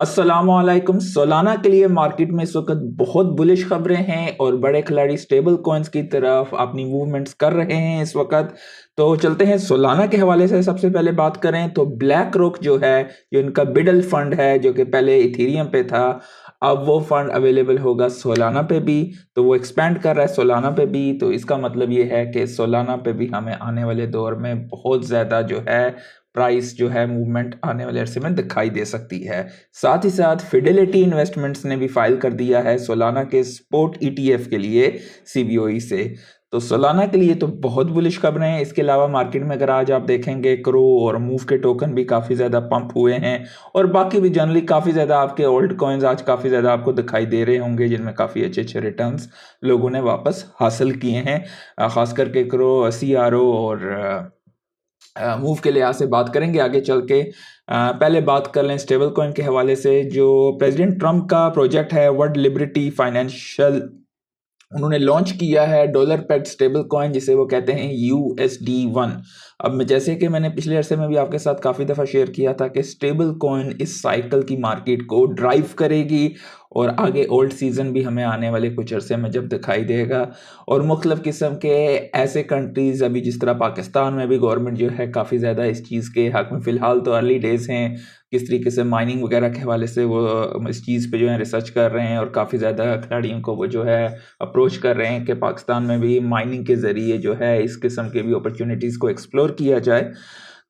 अस्सलामुअलैकुम। सोलाना के लिए मार्केट में इस वक्त बहुत बुलिश खबरें हैं और बड़े खिलाड़ी स्टेबल कॉइन्स की तरफ अपनी मूवमेंट्स कर रहे हैं इस वक्त। तो चलते हैं सोलाना के हवाले से। सबसे पहले बात करें तो ब्लैक रॉक जो है, जो इनका बिडल फंड है, जो कि पहले इथेरियम पे था, अब वो फंड अवेलेबल होगा सोलाना पे भी। तो वो एक्सपेंड कर रहा है सोलाना पे भी। तो इसका मतलब ये है कि सोलाना पे भी हमें आने वाले दौर में बहुत ज़्यादा जो है प्राइस जो है मूवमेंट आने वाले अरसे में दिखाई दे सकती है। साथ ही साथ फिडेलिटी इन्वेस्टमेंट्स ने भी फाइल कर दिया है सोलाना के स्पोर्ट ईटीएफ के लिए सीबीओई से। तो सोलाना के लिए तो बहुत बुलिश खबरें हैं। इसके अलावा मार्केट में अगर आज आप देखेंगे, क्रो और मूव के टोकन भी काफ़ी ज़्यादा पंप हुए हैं और बाकी भी जनरली काफ़ी ज़्यादा आपके ओल्ड कॉइन्स आज काफ़ी ज़्यादा आपको दिखाई दे रहे होंगे, जिनमें काफ़ी अच्छे अच्छे रिटर्न्स लोगों ने वापस हासिल किए हैं। खास करके क्रो, सीआरओ और मूव के लिहाज से बात करेंगे आगे चल के। पहले बात कर लें स्टेबल कॉइन के हवाले से। जो प्रेसिडेंट ट्रंप का प्रोजेक्ट है वर्ल्ड लिबर्टी फाइनेंशियल, उन्होंने लॉन्च किया है डॉलर पेड स्टेबल कॉइन, जिसे वो कहते हैं USD1। अब जैसे कि मैंने पिछले अरसे में भी आपके साथ काफ़ी दफ़ा शेयर किया था कि स्टेबल कॉइन इस साइकिल की मार्केट को ड्राइव करेगी और आगे ओल्ड सीज़न भी हमें आने वाले कुछ अरसे में जब दिखाई देगा। और मुख्तलिफ़ किस्म के ऐसे कंट्रीज़, अभी जिस तरह पाकिस्तान में भी गवर्नमेंट जो है काफ़ी ज़्यादा इस चीज़ के हक़ में, फ़िलहाल तो अर्ली डेज़ हैं, किस तरीके से माइनिंग वगैरह के हवाले से वो इस चीज़ पे जो है रिसर्च कर रहे हैं और काफ़ी ज़्यादा खिलाड़ियों को वो जो है अप्रोच कर रहे हैं कि पाकिस्तान में भी माइनिंग के ज़रिए जो है इस किस्म के भी अपॉर्चुनिटीज़ को एक्सप्लोर किया जाए।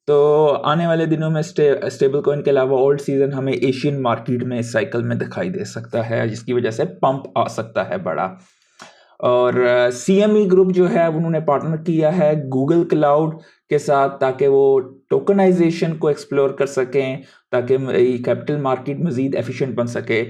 तो आने वाले दिनों में स्टेबल कॉइन के अलावा ओल्ड सीज़न हमें एशियन मार्केट में इस साइकिल में दिखाई दे सकता है, जिसकी वजह से पंप आ सकता है बड़ा। और सीएमई ग्रुप जो है उन्होंने पार्टनर किया है गूगल क्लाउड के साथ, ताकि वो टोकनाइजेशन को एक्सप्लोर कर सकें, ताकि कैपिटल मार्केट मज़ीद एफिशिएंट बन सके।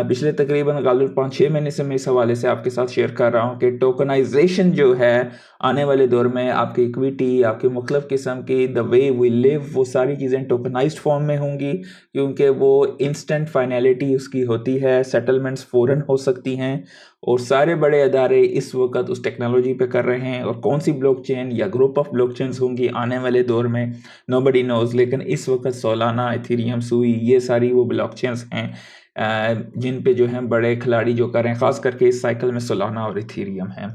पिछले तकरीबन गालिब 5-6 महीने से मैं इस हवाले से आपके साथ शेयर कर रहा हूँ कि टोकनाइजेशन जो है आने वाले दौर में आपकी इक्विटी, आपकी मुख्तलिफ़ किस्म की द वे वी लिव, वो सारी चीज़ें टोकनाइज्ड फॉर्म में होंगी, क्योंकि वो इंस्टेंट फाइनलिटी उसकी होती है, सेटलमेंट्स फ़ौरन हो सकती हैं। और सारे बड़े अदारे इस वक्त उस टेक्नोलॉजी पे कर रहे हैं, और कौन सी ब्लॉकचेन या ग्रुप ऑफ ब्लॉकचेन्स होंगी आने वाले दौर में नोबडी नोज। लेकिन इस वक्त सोलाना, इथेरियम, सुई, ये सारी वो ब्लॉकचेन्स हैं जिन पे जो हैं बड़े खिलाड़ी जो कर रहे हैं, ख़ास करके इस साइकिल में सोलाना और इथेरियम है।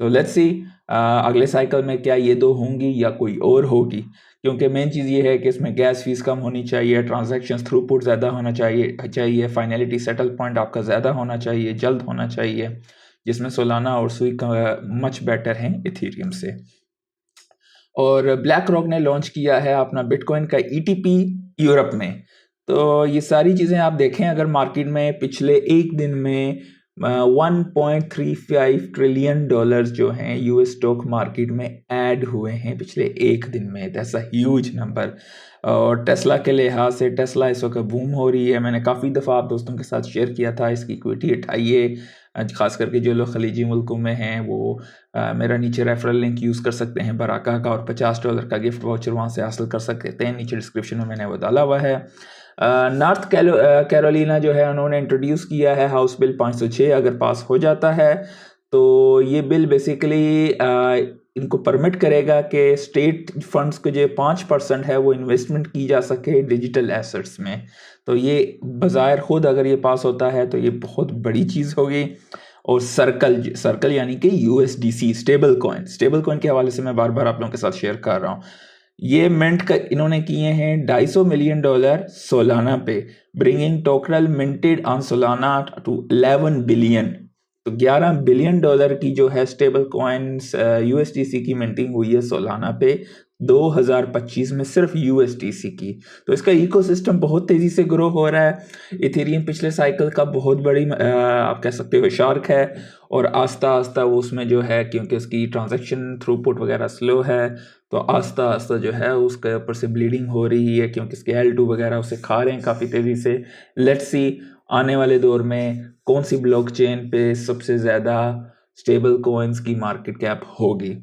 तो लेट्स सी अगले साइकिल में क्या ये दो होंगी या कोई और होगी, क्योंकि मेन चीज़ ये है कि इसमें गैस फीस कम होनी चाहिए, ट्रांजैक्शन थ्रूपुट ज़्यादा होना चाहिए, फाइनलिटी सेटल पॉइंट आपका ज़्यादा होना चाहिए, जल्द होना चाहिए, जिसमें सोलाना और सुई का मच बेटर हैं इथेरियम से। और ब्लैक रॉक ने लॉन्च किया है अपना बिटकॉइन का ईटीपी यूरोप में। तो ये सारी चीज़ें आप देखें अगर मार्केट में पिछले एक दिन में 1.35 ट्रिलियन डॉलर्स जो हैं यूएस स्टॉक मार्केट में ऐड हुए हैं पिछले एक दिन में। That's a huge number. और टेस्ला के लिहाज से टेस्ला इस वक्त बूम हो रही है। मैंने काफ़ी दफ़ा आप दोस्तों के साथ शेयर किया था इसकी इक्विटी उठाइए, ख़ास करके जो लोग खलीजी मुल्कों में हैं वो मेरा नीचे रेफरल लिंक यूज़ कर सकते हैं बराका का, और $50 का गिफ्ट वाउचर वहाँ से हासिल कर सकते हैं। नीचे डिस्क्रिप्शन में मैंने वो डाला हुआ है। नॉर्थ कैरोलिना जो है उन्होंने इंट्रोड्यूस किया है हाउस बिल 506। अगर पास हो जाता है तो ये बिल बेसिकली इनको परमिट करेगा कि स्टेट फंड्स के जो 5% है वो इन्वेस्टमेंट की जा सके डिजिटल एसेट्स में। तो ये बज़ाहिर खुद अगर ये पास होता है तो ये बहुत बड़ी चीज़ होगी। और सर्कल यानी कि USDC स्टेबल कॉइन के हवाले से मैं बार बार आप लोगों के साथ शेयर कर रहा हूँ। ये मिंट का इन्होंने किए हैं $250 मिलियन सोलाना पे, bringing total minted on Solana to 11 billion. तो $11 बिलियन की जो है स्टेबल कॉइन्स USDC की मिंटिंग हुई है सोलाना पे 2025 में, सिर्फ USDC की। तो इसका इकोसिस्टम बहुत तेज़ी से ग्रो हो रहा है। इथेरियम पिछले साइकिल का बहुत बड़ी आप कह सकते हो शार्क है, और आस्ता आस्ता वो उसमें जो है, क्योंकि उसकी ट्रांजैक्शन थ्रूपुट वगैरह स्लो है, तो आस्ता आस्ता जो है उसके ऊपर से ब्लीडिंग हो रही है, क्योंकि इसके L2 वगैरह उसे खा रहे हैं काफ़ी तेज़ी से। लेट्स सी आने वाले दौर में कौन सी ब्लॉकचेन पे सबसे ज़्यादा स्टेबल कॉइन्स की मार्केट कैप होगी।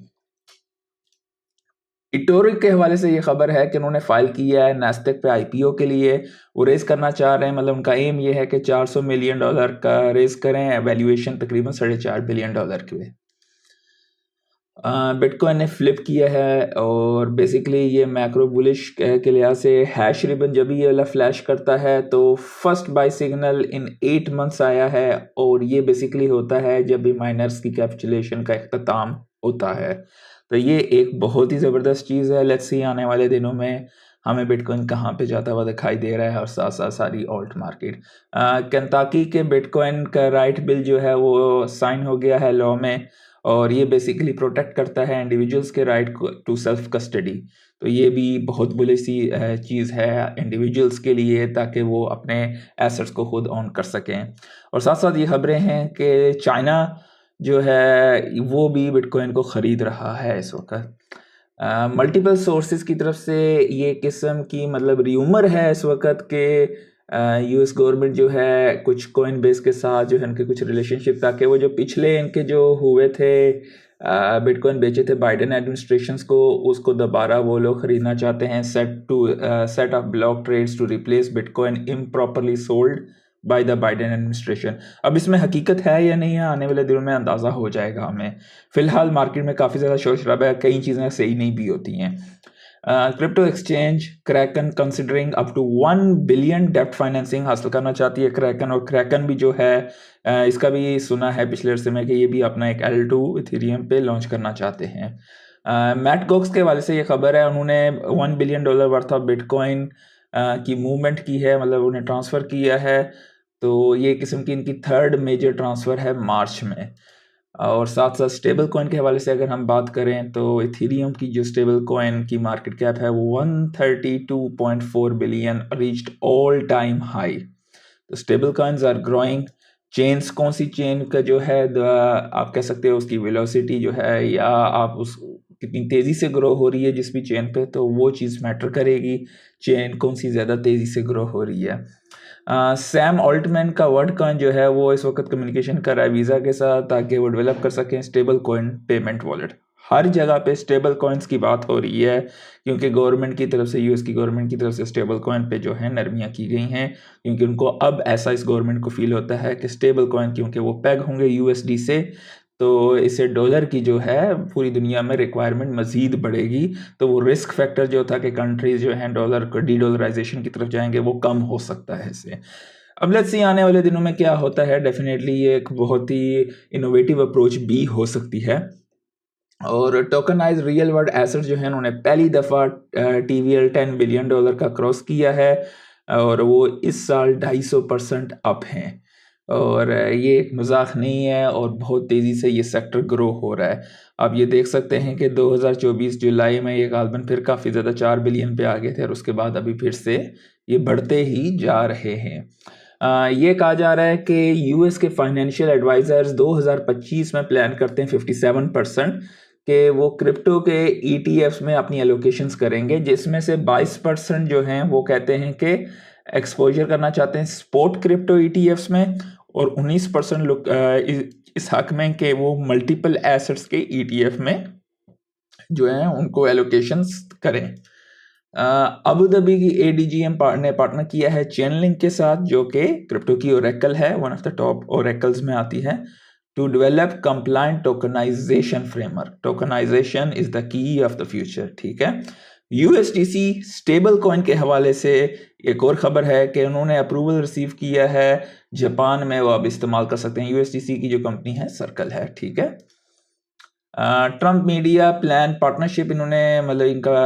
इटोरी के हवाले से ये खबर है कि उन्होंने फाइल किया है नास्डेक पे IPO के लिए। वो रेज़ करना चाह रहे हैं, मतलब उनका एम ये है कि $400 मिलियन का रेज़ करें, वैल्यूएशन तकरीबन $4.5 बिलियन की है। बिटकॉइन ने फ्लिप किया है और बेसिकली ये मैक्रो बुलिश के लिहाज से हैश रिबन जब भी ये वाला फ्लैश करता है तो फर्स्ट बाय सिग्नल इन 8 मंथ्स आया है और ये बेसिकली होता है जब भी माइनर्स की कैपिटुलेशन का इख्तिताम होता है। तो ये एक बहुत ही ज़बरदस्त चीज़ है। लेट्स सी आने वाले दिनों में हमें बिटकॉइन कहाँ पे जाता हुआ दिखाई दे रहा है और साथ साथ सारी ऑल्ट मार्केट। केंटाकी के बिटकॉइन का राइट बिल जो है वो साइन हो गया है लॉ में और ये बेसिकली प्रोटेक्ट करता है इंडिविजुअल्स के राइट टू सेल्फ कस्टडी। तो ये भी बहुत बुरी सी चीज़ है इंडिविजुअल्स के लिए ताकि वो अपने एसेट्स को खुद ऑन कर सकें। और साथ साथ ये खबरें हैं कि चाइना जो है वो भी बिटकॉइन को ख़रीद रहा है इस वक्त। मल्टीपल सोर्सेज की तरफ से ये किस्म की मतलब र्यूमर है इस वक्त के यूएस गवर्नमेंट जो है कुछ कॉइन बेस के साथ जो है इनके कुछ रिलेशनशिप ताकि वो जो पिछले इनके जो हुए थे बिटकॉइन बेचे थे बाइडेन एडमिनिस्ट्रेशंस को उसको दोबारा वो लोग खरीदना चाहते हैं set of block trades to replace bitcoin improperly sold by the Biden administration. अब इसमें हकीकत है या नहीं है आने वाले दिनों में अंदाज़ा हो जाएगा हमें। फिलहाल मार्केट में काफ़ी ज़्यादा शोर शराबा है, कई चीज़ें सही नहीं भी होती हैं। Crypto exchange Kraken considering up to 1 billion डेप्ट फाइनेंसिंग हासिल करना चाहती है क्रैकन। और क्रैकन भी जो है इसका भी सुना है पिछले अरसे में कि ये भी अपना एक L2 इथेरियम पे लॉन्च करना चाहते हैं। मैट गोक्स के हवाले से ये खबर है उन्होंने $1 बिलियन वर्थ ऑफ बिटकॉइन की मूवमेंट की है, मतलब उन्हें ट्रांसफ़र किया है। तो ये किस्म की इनकी थर्ड मेजर ट्रांसफ़र है मार्च में। और साथ साथ स्टेबल कॉइन के हवाले से अगर हम बात करें तो इथेरियम की जो स्टेबल कॉइन की मार्केट कैप है वो 132.4 billion reached all time high. तो stable coins are growing. Chains कौन सी चेन का जो है आप कह सकते हो उसकी वेलोसिटी जो है या आप उस कितनी तेज़ी से ग्रो हो रही है जिस भी चेन पे, तो वो चीज़ मैटर करेगी चेन कौन सी ज़्यादा तेज़ी से ग्रो हो रही है। सैम ऑल्टमैन का वर्ड कॉइन जो है वो इस वक्त कम्युनिकेशन कर रहा है वीज़ा के साथ ताकि वो डेवलप कर सकें स्टेबल कॉइन पेमेंट वॉलेट। हर जगह पे स्टेबल कॉइन्स की बात हो रही है क्योंकि गवर्नमेंट की तरफ से यूएस की गवर्नमेंट की तरफ से स्टेबल कॉइन पे जो है नरमियाँ की गई हैं क्योंकि उनको अब ऐसा इस गवर्नमेंट को फील होता है कि स्टेबल कॉइन क्योंकि वो पेग होंगे यूएसडी से तो इससे डॉलर की जो है पूरी दुनिया में रिक्वायरमेंट मज़ीद बढ़ेगी। तो वो रिस्क फैक्टर जो था कि कंट्रीज़ जो हैं डॉलर को डी डॉलराइजेशन की तरफ जाएंगे वो कम हो सकता है इससे। अब लेट्स सी आने वाले दिनों में क्या होता है। डेफिनेटली ये एक बहुत ही इनोवेटिव अप्रोच भी हो सकती है। और टोकनाइज रियल वर्ल्ड एसेट जो है उन्होंने पहली दफ़ा TVL $10 बिलियन का क्रॉस किया है और वो इस साल 250% अप हैं। और ये एक मजाक नहीं है और बहुत तेज़ी से ये सेक्टर ग्रो हो रहा है। आप ये देख सकते हैं कि 2024 जुलाई में ये गालबन फिर काफ़ी ज़्यादा 4 बिलियन पे आ गए थे और उसके बाद अभी फिर से ये बढ़ते ही जा रहे हैं। ये कहा जा रहा है कि यूएस के फाइनेंशियल एडवाइजर्स 2025 में प्लान करते हैं 57% कि वो क्रिप्टो के ETFs में अपनी एलोकेशंस करेंगे जिसमें से 22% जो हैं वो कहते हैं कि एक्सपोजर करना चाहते हैं स्पॉट क्रिप्टो ETFs में और 19% लोग इस हक में कि वो मल्टीपल एसेट्स के ETF में जो है उनको एलोकेशंस करें। अबू धाबी की ADGM ने पार्टनर किया है चेनलिंक के साथ जो कि क्रिप्टो की ओरेकल है, one of the top oracles में आती है, to develop compliant tokenization framework. Tokenization is the key of the future. ठीक है। USDC स्टेबल कॉइन के हवाले से एक और ख़बर है कि उन्होंने अप्रूवल रिसीव किया है जापान में, वो अब इस्तेमाल कर सकते हैं। USDC की जो कंपनी है सर्कल है। ठीक है। ट्रम्प मीडिया प्लान पार्टनरशिप इन्होंने मतलब इनका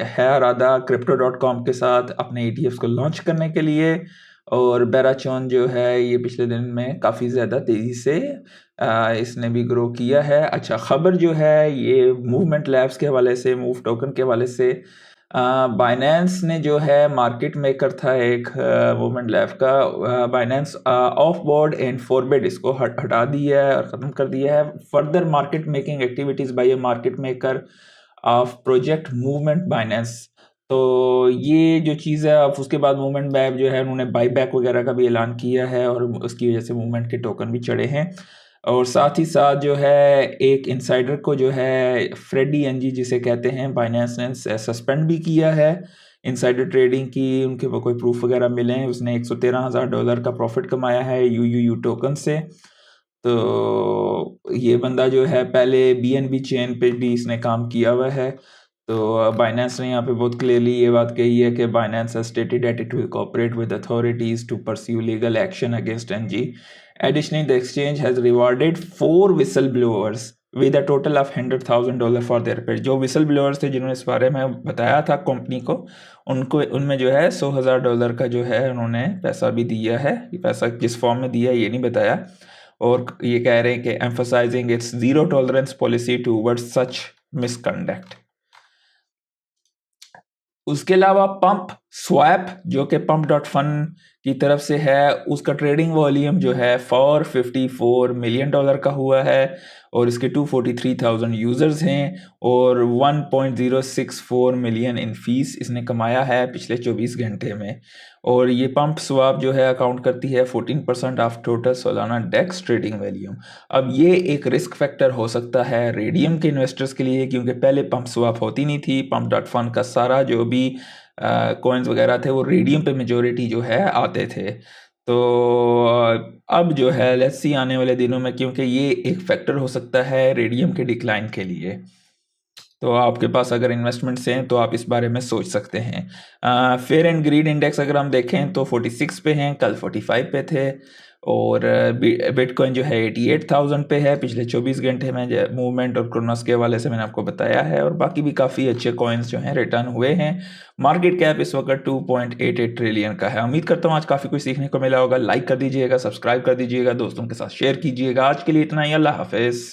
है इरादा Crypto.com के साथ अपने ETFs को लॉन्च करने के लिए। और बेराचॉन जो है ये पिछले दिन में काफ़ी ज़्यादा तेज़ी से इसने भी ग्रो किया है। अच्छा ख़बर जो है ये मूवमेंट लैब्स के हवाले से, मूव टोकन के हवाले से, बाइनेंस ने जो है मार्केट मेकर था एक मूवमेंट लैब का, Binance off board and forbid इसको हटा दिया है और ख़त्म कर दिया है। Further market making activities by a market maker of project movement Binance. तो ये जो चीज़ है अब उसके बाद मूवमेंट लैब जो है उन्होंने बाई बैक वगैरह का भी ऐलान किया है और उसकी वजह से मूवमेंट के टोकन भी चढ़े हैं। और साथ ही साथ जो है एक इनसाइडर को जो है फ्रेडी एनजी जिसे कहते हैं बाइनेंस ने सस्पेंड भी किया है इनसाइडर ट्रेडिंग की। उनके वो कोई प्रूफ वगैरह मिले हैं। उसने $113,000 का प्रॉफिट कमाया है UUU टोकन से। तो ये बंदा जो है पहले बीएनबी चेन पे भी इसने काम किया हुआ है। तो बाइनेंस ने यहाँ पे बहुत क्लियरली ये बात कही है कि Binance has stated that it will cooperate with authorities to pursue legal action against NG. Additionally the exchange has rewarded 4 whistle blowers with a total of $100,000 for their pay. जो विसल ब्लोअर्स थे जिन्होंने इस बारे में बताया था company को, उनको उनमें जो है $100,000 का जो है उन्होंने पैसा भी दिया है। ये पैसा किस फॉर्म में दिया है ये नहीं बताया, और ये कह रहे हैं कि emphasising it's zero tolerance policy towards such misconduct. उसके अलावा पंप स्वैप जो कि पंप डॉट फन की तरफ से है, उसका ट्रेडिंग वॉल्यूम जो है $454 मिलियन का हुआ है और इसके 243,000 यूज़र्स हैं और 1.064 मिलियन इन फीस इसने कमाया है पिछले 24 घंटे में। और ये पंप स्वैप जो है अकाउंट करती है 14% of total Solana DEX trading volume. अब ये एक रिस्क फैक्टर हो सकता है रेडियम के इन्वेस्टर्स के लिए, क्योंकि पहले पंप स्वैप होती नहीं थी। पंप डॉट फन का सारा जो भी कॉइन्स वगैरह थे वो रेडियम पे मेजोरिटी जो है आते थे। तो अब जो है लेट्स सी आने वाले दिनों में, क्योंकि ये एक फैक्टर हो सकता है रेडियम के डिक्लाइन के लिए। तो आपके पास अगर इन्वेस्टमेंट्स हैं तो आप इस बारे में सोच सकते हैं। फेयर एंड ग्रीड इंडेक्स अगर हम देखें तो 46 पे हैं, कल 45 पे थे। और बिटकॉइन जो है 88,000 पे है पिछले 24 घंटे में। मूवमेंट और क्रोनोस के हवाले से मैंने आपको बताया है, और बाकी भी काफ़ी अच्छे कॉइन्स जो हैं रिटर्न हुए हैं। मार्केट कैप इस वक्त 2.88 ट्रिलियन का है। उम्मीद करता हूँ आज काफ़ी कुछ सीखने को मिला होगा। लाइक कर दीजिएगा, सब्सक्राइब कर दीजिएगा, दोस्तों के साथ शेयर कीजिएगा। आज के लिए इतना ही, अल्लाह हाफिज़।